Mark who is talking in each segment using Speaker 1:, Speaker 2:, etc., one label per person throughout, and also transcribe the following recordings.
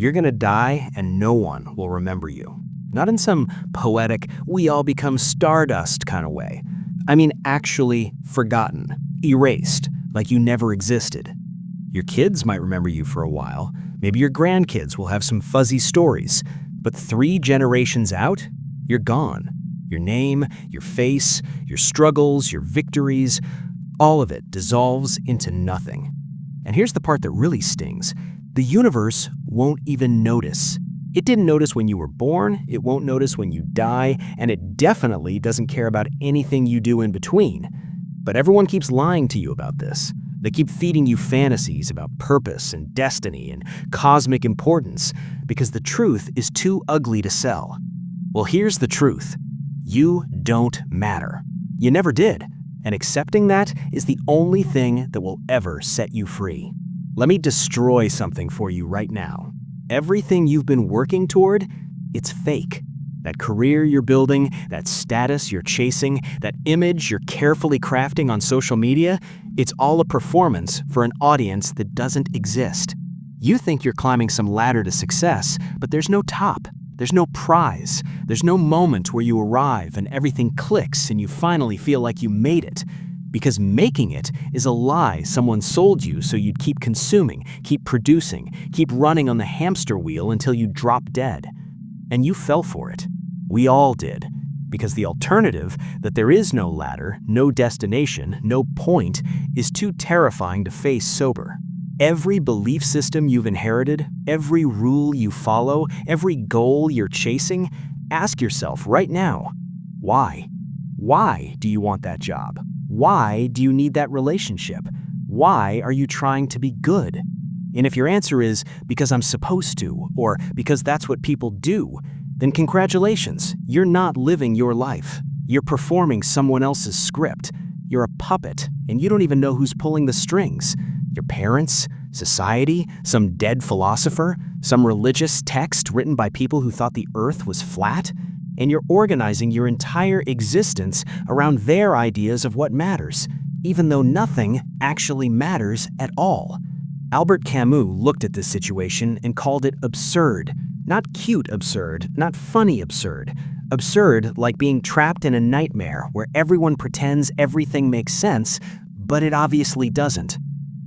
Speaker 1: You're gonna die and no one will remember you. Not in some poetic, we all become stardust kind of way. I mean actually forgotten, erased, like you never existed. Your kids might remember you for a while. Maybe your grandkids will have some fuzzy stories. But 3 generations out, you're gone. Your name, your face, your struggles, your victories, all of it dissolves into nothing. And here's the part that really stings. The universe won't even notice. It didn't notice when you were born, it won't notice when you die, and it definitely doesn't care about anything you do in between. But everyone keeps lying to you about this. They keep feeding you fantasies about purpose and destiny and cosmic importance because the truth is too ugly to sell. Well, here's the truth. You don't matter. You never did. And accepting that is the only thing that will ever set you free. Let me destroy something for you right now. Everything you've been working toward, it's fake. That career you're building, that status you're chasing, that image you're carefully crafting on social media, it's all a performance for an audience that doesn't exist. You think you're climbing some ladder to success, but there's no top. There's no prize. There's no moment where you arrive and everything clicks and you finally feel like you made it. Because making it is a lie someone sold you so you'd keep consuming, keep producing, keep running on the hamster wheel until you drop dead. And you fell for it. We all did. Because the alternative, that there is no ladder, no destination, no point, is too terrifying to face sober. Every belief system you've inherited, every rule you follow, every goal you're chasing, ask yourself right now, why? Why do you want that job? Why do you need that relationship? Why are you trying to be good? And if your answer is, because I'm supposed to, or because that's what people do, then congratulations, you're not living your life. You're performing someone else's script. You're a puppet, and you don't even know who's pulling the strings. Your parents, society, some dead philosopher, some religious text written by people who thought the earth was flat, and you're organizing your entire existence around their ideas of what matters, even though nothing actually matters at all. Albert Camus looked at this situation and called it absurd. Not cute absurd, not funny absurd. Absurd like being trapped in a nightmare where everyone pretends everything makes sense, but it obviously doesn't.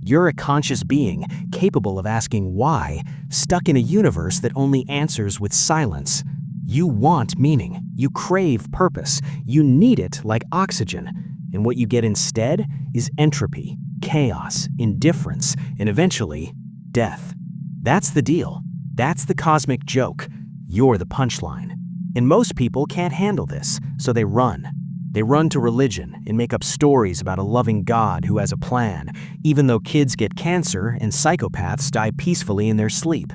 Speaker 1: You're a conscious being, capable of asking why, stuck in a universe that only answers with silence. You want meaning. You crave purpose. You need it like oxygen. And what you get instead is entropy, chaos, indifference, and eventually, death. That's the deal. That's the cosmic joke. You're the punchline. And most people can't handle this, so they run. They run to religion and make up stories about a loving God who has a plan, even though kids get cancer and psychopaths die peacefully in their sleep.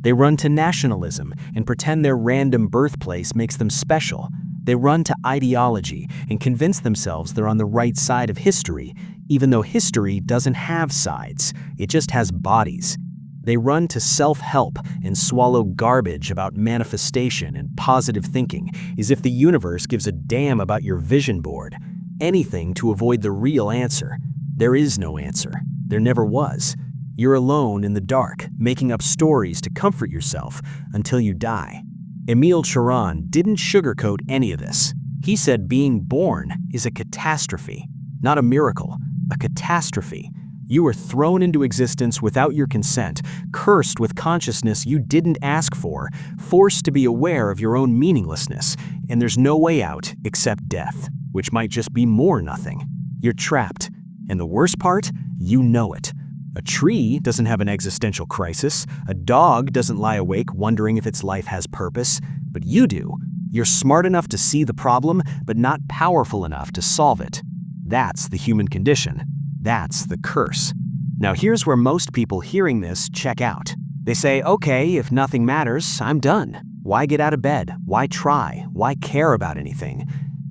Speaker 1: They run to nationalism and pretend their random birthplace makes them special. They run to ideology and convince themselves they're on the right side of history, even though history doesn't have sides, it just has bodies. They run to self-help and swallow garbage about manifestation and positive thinking, as if the universe gives a damn about your vision board. Anything to avoid the real answer. There is no answer. There never was. You're alone in the dark, making up stories to comfort yourself until you die. Emile Cioran didn't sugarcoat any of this. He said being born is a catastrophe, not a miracle, a catastrophe. You were thrown into existence without your consent, cursed with consciousness you didn't ask for, forced to be aware of your own meaninglessness, and there's no way out except death, which might just be more nothing. You're trapped, and the worst part, you know it. A tree doesn't have an existential crisis, a dog doesn't lie awake wondering if its life has purpose, but you do. You're smart enough to see the problem, but not powerful enough to solve it. That's the human condition. That's the curse. Now here's where most people hearing this check out. They say, okay, if nothing matters, I'm done. Why get out of bed? Why try? Why care about anything?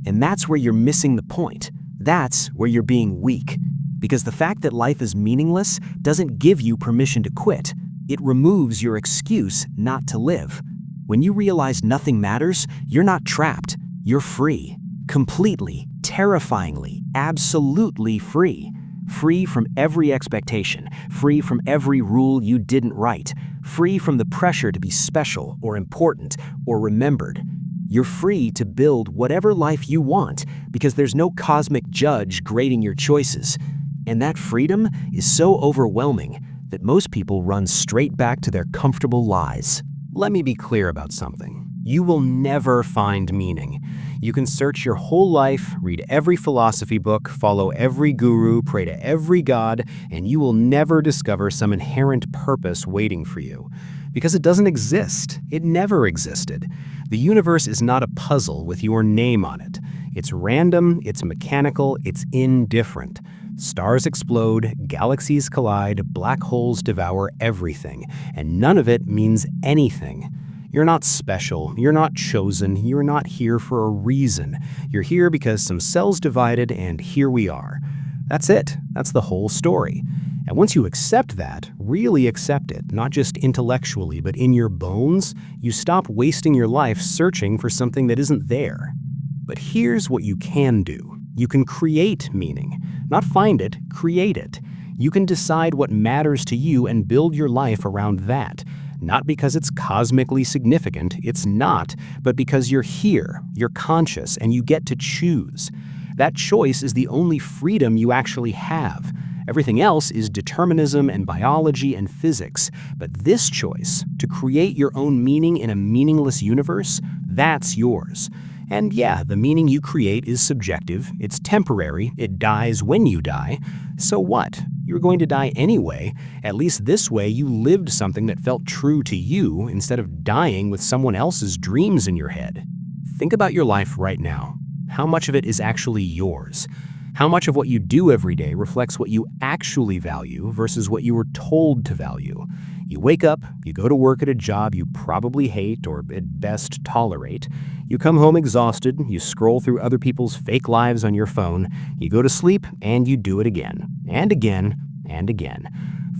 Speaker 1: And that's where you're missing the point. That's where you're being weak. Because the fact that life is meaningless doesn't give you permission to quit. It removes your excuse not to live. When you realize nothing matters, you're not trapped. You're free. Completely, terrifyingly, absolutely free. free from every expectation, free from every rule you didn't write, free from the pressure to be special or important or remembered. You're free to build whatever life you want because there's no cosmic judge grading your choices. And that freedom is so overwhelming that most people run straight back to their comfortable lies. Let me be clear about something. You will never find meaning. You can search your whole life, read every philosophy book, follow every guru, pray to every god, and you will never discover some inherent purpose waiting for you. Because it doesn't exist. It never existed. The universe is not a puzzle with your name on it. It's random, it's mechanical, it's indifferent. Stars explode, galaxies collide, black holes devour everything, and none of it means anything. You're not special, you're not chosen, you're not here for a reason. You're here because some cells divided and here we are. That's it. That's the whole story. And once you accept that, really accept it, not just intellectually, but in your bones, you stop wasting your life searching for something that isn't there. But here's what you can do. You can create meaning. Not find it, create it. You can decide what matters to you and build your life around that. Not because it's cosmically significant, it's not, but because you're here, you're conscious, and you get to choose. That choice is the only freedom you actually have. Everything else is determinism and biology and physics. But this choice, to create your own meaning in a meaningless universe, that's yours. And yeah, the meaning you create is subjective, it's temporary, it dies when you die. So what? You're going to die anyway. At least this way you lived something that felt true to you instead of dying with someone else's dreams in your head. Think about your life right now. How much of it is actually yours? How much of what you do every day reflects what you actually value versus what you were told to value? You wake up, you go to work at a job you probably hate or at best tolerate. You come home exhausted, you scroll through other people's fake lives on your phone, you go to sleep, and you do it again, and again, and again.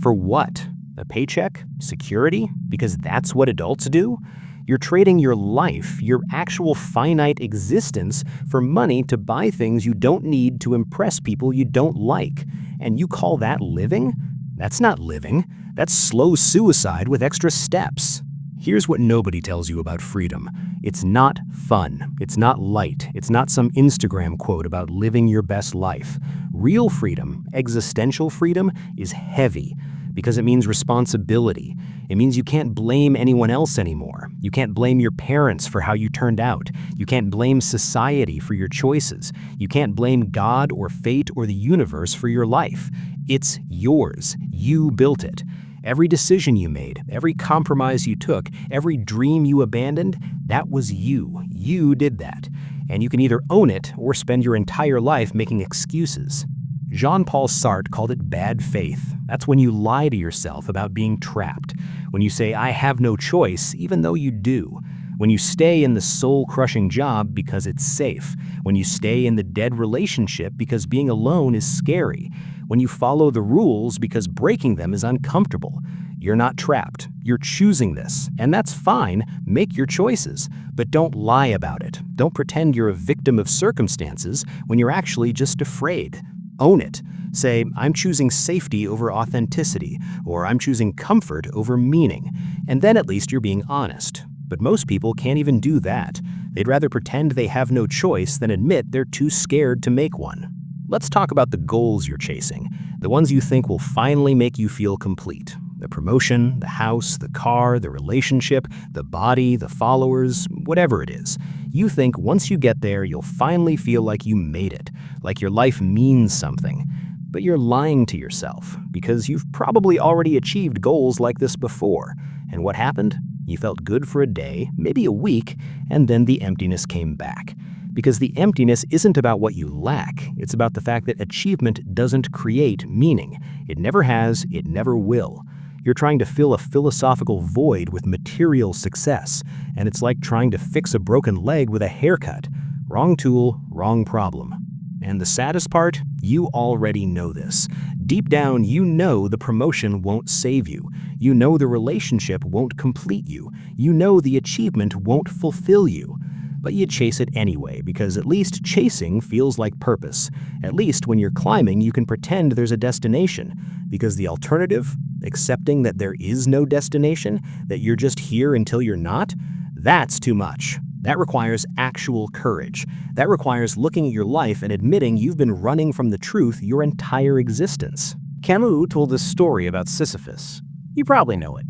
Speaker 1: For what? A paycheck? Security? Because that's what adults do? You're trading your life, your actual finite existence, for money to buy things you don't need to impress people you don't like. And you call that living? That's not living. That's slow suicide with extra steps. Here's what nobody tells you about freedom. It's not fun. It's not light. It's not some Instagram quote about living your best life. Real freedom, existential freedom, is heavy because it means responsibility. It means you can't blame anyone else anymore. You can't blame your parents for how you turned out. You can't blame society for your choices. You can't blame God or fate or the universe for your life. It's yours. You built it. Every decision you made, every compromise you took, every dream you abandoned, that was you. You did that. And you can either own it or spend your entire life making excuses. Jean-Paul Sartre called it bad faith. That's when you lie to yourself about being trapped. When you say, I have no choice, even though you do. When you stay in the soul-crushing job because it's safe. When you stay in the dead relationship because being alone is scary. When you follow the rules because breaking them is uncomfortable. You're not trapped. You're choosing this. And that's fine. Make your choices. But don't lie about it. Don't pretend you're a victim of circumstances when you're actually just afraid. Own it. Say, I'm choosing safety over authenticity, or I'm choosing comfort over meaning. And then at least you're being honest. But most people can't even do that. They'd rather pretend they have no choice than admit they're too scared to make one. Let's talk about the goals you're chasing, the ones you think will finally make you feel complete. The promotion, the house, the car, the relationship, the body, the followers, whatever it is. You think once you get there, you'll finally feel like you made it, like your life means something. But you're lying to yourself, because you've probably already achieved goals like this before. And what happened? You felt good for a day, maybe a week, and then the emptiness came back. Because the emptiness isn't about what you lack, it's about the fact that achievement doesn't create meaning. It never has, it never will. You're trying to fill a philosophical void with material success, and it's like trying to fix a broken leg with a haircut. Wrong tool, wrong problem. And the saddest part? You already know this. Deep down, you know the promotion won't save you. You know the relationship won't complete you. You know the achievement won't fulfill you. But you chase it anyway, because at least chasing feels like purpose. At least when you're climbing, you can pretend there's a destination. Because the alternative, accepting that there is no destination, that you're just here until you're not, that's too much. That requires actual courage. That requires looking at your life and admitting you've been running from the truth your entire existence. Camus told this story about Sisyphus. You probably know it.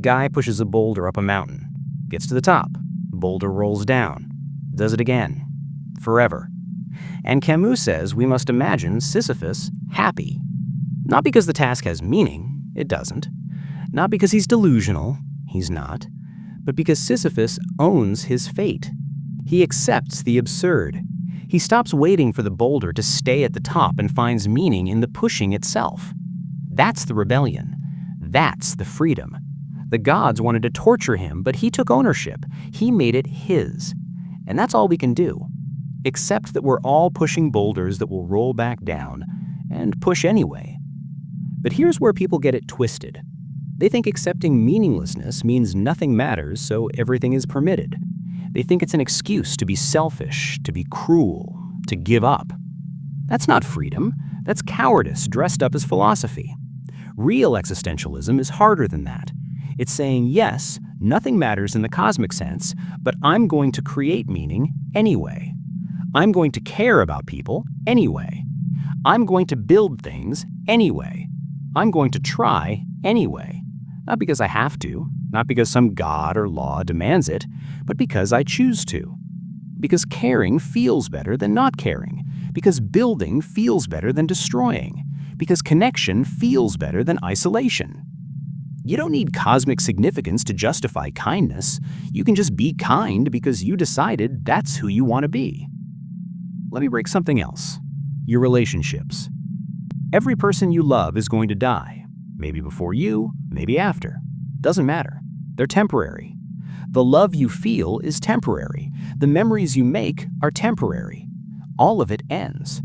Speaker 1: Guy pushes a boulder up a mountain, gets to the top, boulder rolls down, does it again, forever. And Camus says we must imagine Sisyphus happy. Not because the task has meaning, it doesn't. Not because he's delusional, he's not. But because Sisyphus owns his fate. He accepts the absurd. He stops waiting for the boulder to stay at the top and finds meaning in the pushing itself. That's the rebellion. That's the freedom. The gods wanted to torture him, but he took ownership. He made it his. And that's all we can do. Accept that we're all pushing boulders that will roll back down, and push anyway. But here's where people get it twisted. They think accepting meaninglessness means nothing matters, so everything is permitted. They think it's an excuse to be selfish, to be cruel, to give up. That's not freedom. That's cowardice dressed up as philosophy. Real existentialism is harder than that. It's saying, yes, nothing matters in the cosmic sense, but I'm going to create meaning anyway. I'm going to care about people anyway. I'm going to build things anyway. I'm going to try anyway. Not because I have to, not because some god or law demands it, but because I choose to. Because caring feels better than not caring. Because building feels better than destroying. Because connection feels better than isolation. You don't need cosmic significance to justify kindness. You can just be kind because you decided that's who you want to be. Let me break something else. Your relationships. Every person you love is going to die. Maybe before you, maybe after. Doesn't matter. They're temporary. The love you feel is temporary. The memories you make are temporary. All of it ends.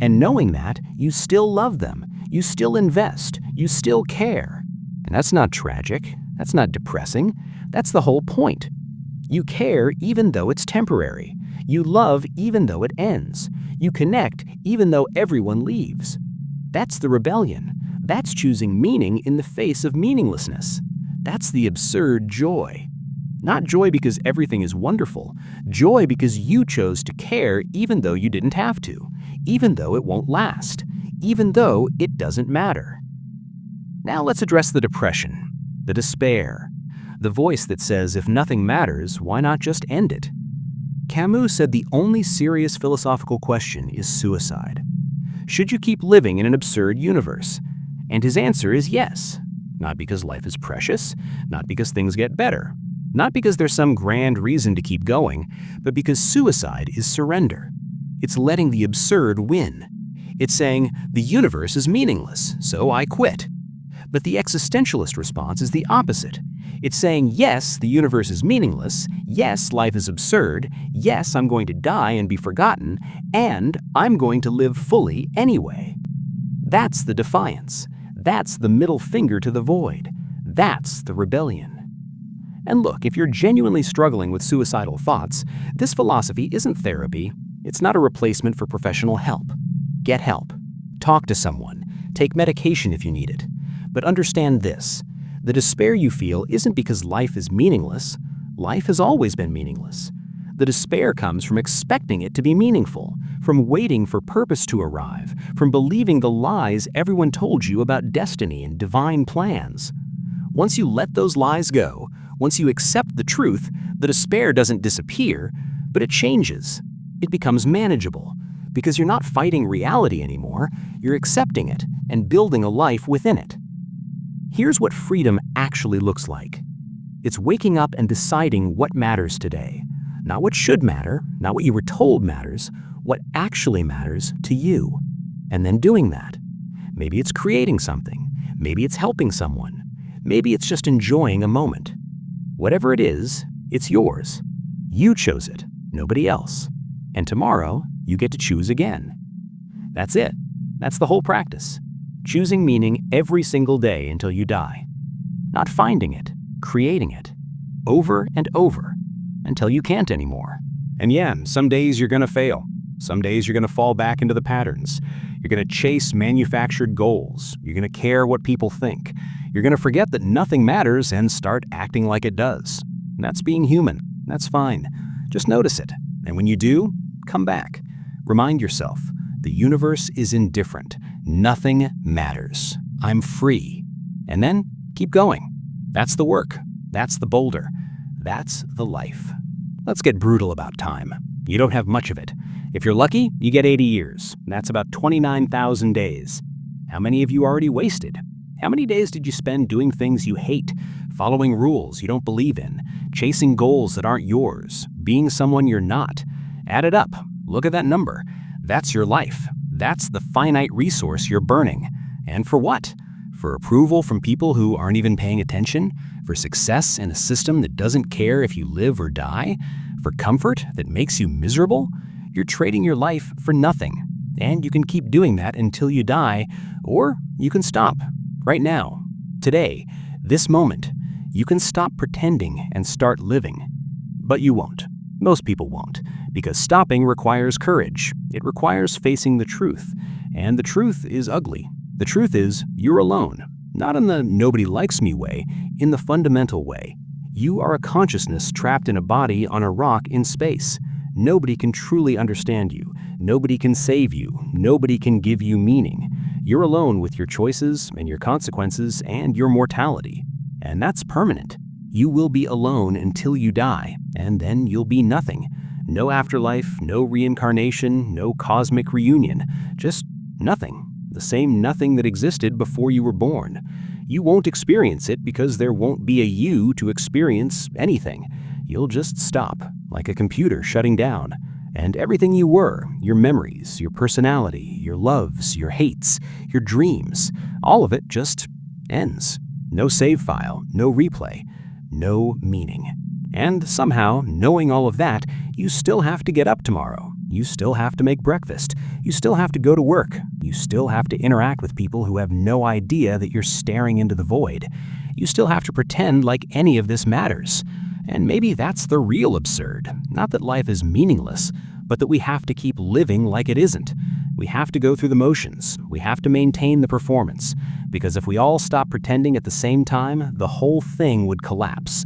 Speaker 1: And knowing that, you still love them. You still invest. You still care. And that's not tragic. That's not depressing. That's the whole point. You care even though it's temporary. You love even though it ends. You connect even though everyone leaves. That's the rebellion. That's choosing meaning in the face of meaninglessness. That's the absurd joy. Not joy because everything is wonderful. Joy because you chose to care even though you didn't have to. Even though it won't last. Even though it doesn't matter. Now let's address the depression, the despair, the voice that says if nothing matters, why not just end it? Camus said the only serious philosophical question is suicide. Should you keep living in an absurd universe? And his answer is yes. Not because life is precious, not because things get better, not because there's some grand reason to keep going, but because suicide is surrender. It's letting the absurd win. It's saying, the universe is meaningless, so I quit. But the existentialist response is the opposite. It's saying, yes, the universe is meaningless, yes, life is absurd, yes, I'm going to die and be forgotten, and I'm going to live fully anyway. That's the defiance. That's the middle finger to the void. That's the rebellion. And look, if you're genuinely struggling with suicidal thoughts, this philosophy isn't therapy. It's not a replacement for professional help. Get help. Talk to someone. Take medication if you need it. But understand this. The despair you feel isn't because life is meaningless. Life has always been meaningless. The despair comes from expecting it to be meaningful, from waiting for purpose to arrive, from believing the lies everyone told you about destiny and divine plans. Once you let those lies go, once you accept the truth, the despair doesn't disappear, but it changes. It becomes manageable, because you're not fighting reality anymore, you're accepting it and building a life within it. Here's what freedom actually looks like. It's waking up and deciding what matters today. Not what should matter, not what you were told matters, what actually matters to you. And then doing that. Maybe it's creating something. Maybe it's helping someone. Maybe it's just enjoying a moment. Whatever it is, it's yours. You chose it, nobody else. And tomorrow, you get to choose again. That's it. That's the whole practice. Choosing meaning every single day until you die. Not finding it, creating it. Over and over. until you can't anymore. And yeah, some days you're gonna fail. Some days you're gonna fall back into the patterns. You're gonna chase manufactured goals. You're gonna care what people think. You're gonna forget that nothing matters and start acting like it does. That's being human. That's fine. Just notice it. And when you do, come back. Remind yourself, the universe is indifferent. Nothing matters. I'm free. And then keep going. That's the work. That's the boulder. That's the life. Let's get brutal about time. You don't have much of it. If you're lucky, you get 80 years. That's about 29,000 days. How many have you already wasted? How many days did you spend doing things you hate, following rules you don't believe in, chasing goals that aren't yours, being someone you're not? Add it up. Look at that number. That's your life. That's the finite resource you're burning. And for what? For approval from people who aren't even paying attention? For success in a system that doesn't care if you live or die? For comfort that makes you miserable? You're trading your life for nothing. And you can keep doing that until you die, or you can stop. Right now, today, this moment, you can stop pretending and start living. But you won't. Most people won't, because stopping requires courage. It requires facing the truth. And the truth is ugly. The truth is, you're alone. Not in the nobody likes me way, in the fundamental way. You are a consciousness trapped in a body on a rock in space. Nobody can truly understand you. Nobody can save you. Nobody can give you meaning. You're alone with your choices and your consequences and your mortality. And that's permanent. You will be alone until you die, and then you'll be nothing. No afterlife, no reincarnation, no cosmic reunion. Just nothing. The same nothing that existed before you were born. You won't experience it because there won't be a you to experience anything. You'll just stop, like a computer shutting down. And everything you were, your memories, your personality, your loves, your hates, your dreams, all of it just ends. No save file, no replay, no meaning. And somehow, knowing all of that, you still have to get up tomorrow. You still have to make breakfast. You still have to go to work. You still have to interact with people who have no idea that you're staring into the void. You still have to pretend like any of this matters. And maybe that's the real absurd. Not that life is meaningless, but that we have to keep living like it isn't. We have to go through the motions. We have to maintain the performance. Because if we all stop pretending at the same time, the whole thing would collapse.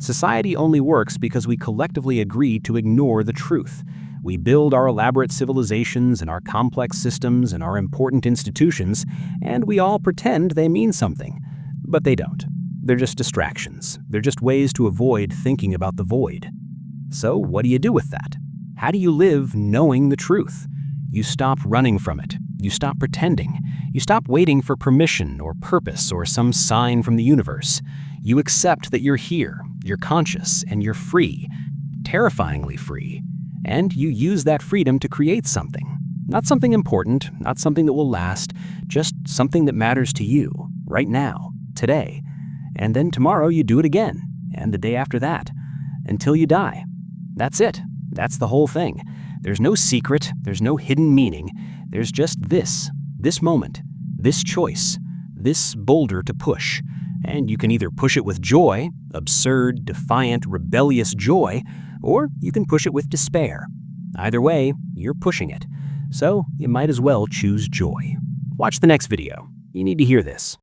Speaker 1: Society only works because we collectively agree to ignore the truth. We build our elaborate civilizations and our complex systems and our important institutions, and we all pretend they mean something. But they don't. They're just distractions. They're just ways to avoid thinking about the void. So what do you do with that? How do you live knowing the truth? You stop running from it. You stop pretending. You stop waiting for permission or purpose or some sign from the universe. You accept that you're here, you're conscious, and you're free, terrifyingly free. And you use that freedom to create something. Not something important, not something that will last, just something that matters to you, right now, today. And then tomorrow you do it again, and the day after that, until you die. That's it. That's the whole thing. There's no secret, there's no hidden meaning. There's just this moment, this choice, this boulder to push. And you can either push it with joy, absurd, defiant, rebellious joy, or you can push it with despair. Either way, you're pushing it. So you might as well choose joy. Watch the next video. You need to hear this.